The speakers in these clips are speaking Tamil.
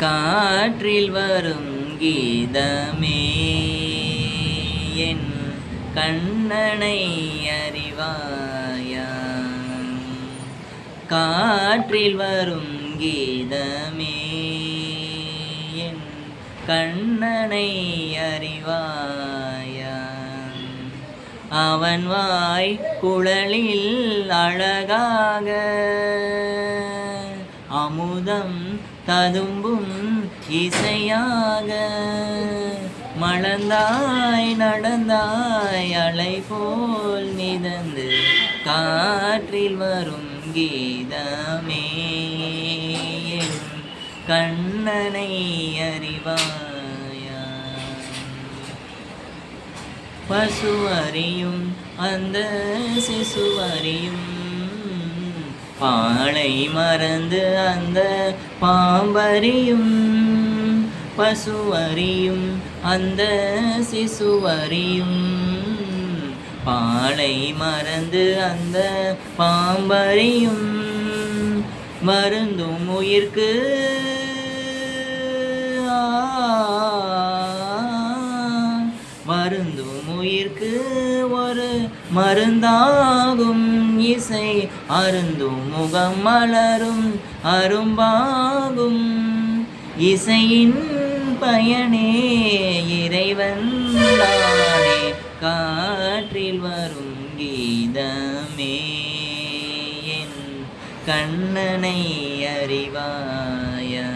காற்றில் வரும் கீதமே என் கண்ணனை அறிவாயா? காற்றில் வரும் கீதமே என் கண்ணனை அறிவாயா? அவன் வாய் குழலில் அழகாக அமுதம் ததும்பும் இசையாக மலர்ந்தாய் நடந்தாய் அலை போல் மிதந்து காற்றில் வரும் கீதமே என் கண்ணனை அறிவாயா? பசு அறியும் அந்த சிசு அறியும் பாலை மறந்து அந்த பாம்பறியும். பசு அறியும் அந்த சிசு அறியும் பாலை மறந்து அந்த பாம்பறியும். மருந்தும் உயிர்க்கு மருந்தும் உயிர்க்கு ஒரு மருந்தாகும் இசை அருந்தும் முகம் மலரும் அரும்பாகும். இசையின் பயனே இறைவன் தானே காற்றில் வரும் கீதமே என் கண்ணனை அறிவாயா?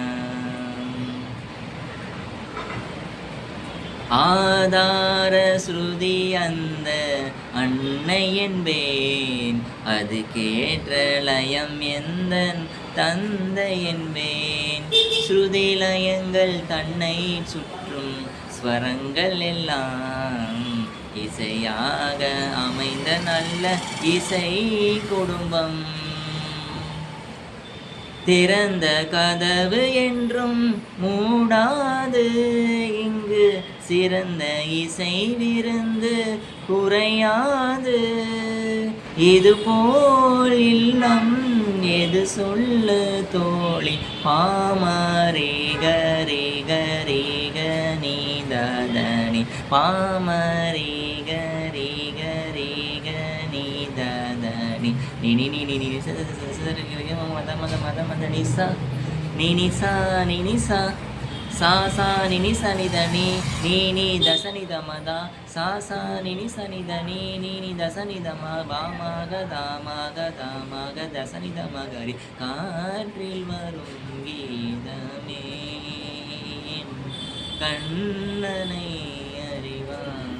ஆதார ஸ்ருதி அந்த அன்னை என்பேன், அது கேட்ட லயம் எந்தன் தந்தை என்பேன். ஸ்ருதி லயங்கள் தன்னை சுற்றும் ஸ்வரங்கள் எல்லாம் இசையாக அமைந்த நல்ல இசை குடும்பம். திறந்த கதவு என்றும் மூடாது, இங்கு சிறந்த இசை விருந்து குறையாது. இது போல் இல்லம் எது சொல்லு தோழி? பாமரே கரே கரே கனி ததனி பாமரே கரே கரே கனி ததனி நினி நினி நினி மத மத மத மத நிசா நினிசா நினிசா சா சா நினி சனிதனி நீ தசனித மதா சா சா நினி சனிதனி நீ தசனித பாமாக தாமாக தாமாக தசனித மகரி. காற்றில் வரும் கீதமே கண்ணனை அறிவார்.